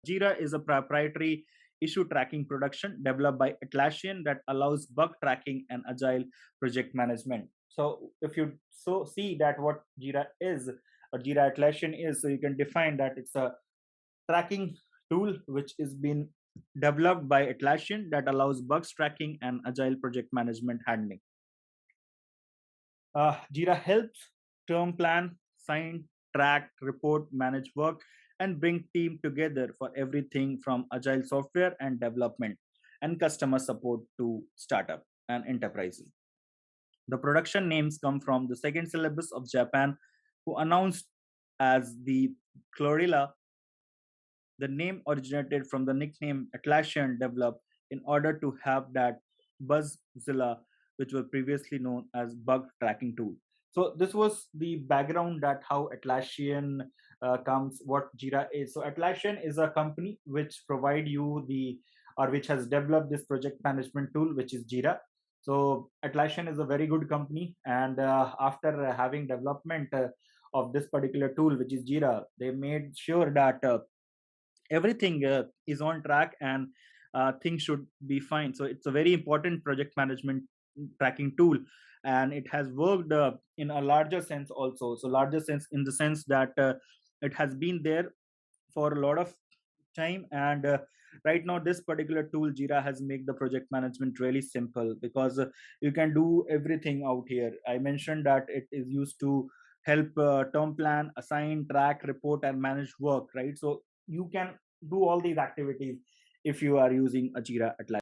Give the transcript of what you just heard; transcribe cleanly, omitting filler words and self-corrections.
Jira is a proprietary issue tracking production developed by Atlassian that allows bug tracking and agile project management. So if you see that what Jira is or Jira Atlassian is, so you can define that it's a tracking tool which is been developed by Atlassian that allows bugs tracking and agile project management handling. Jira helps term plan, sign, track, report, manage work, and bring team together for everything from agile software and development and customer support to startup and enterprises. The production names come from the second syllabus of Japan, who announced as the Chlorilla. The name originated from the nickname Atlassian developed in order to have that Buzzzilla, which was previously known as bug tracking tool. So this was the background that how Atlassian comes, what Jira is. So Atlassian is a company which provide you the or which has developed this project management tool, which is Jira. So Atlassian is a very good company, and after having development of this particular tool, which is Jira, they made sure that everything is on track and things should be fine. So it's a very important project management tracking tool, and it has worked in a larger sense also. So larger sense in the sense that it has been there for a lot of time, and right now this particular tool Jira has made the project management really simple, because you can do everything out here. I mentioned that it is used to help term plan, assign, track, report, and manage work, right? So you can do all these activities if you are using a Jira Atlas.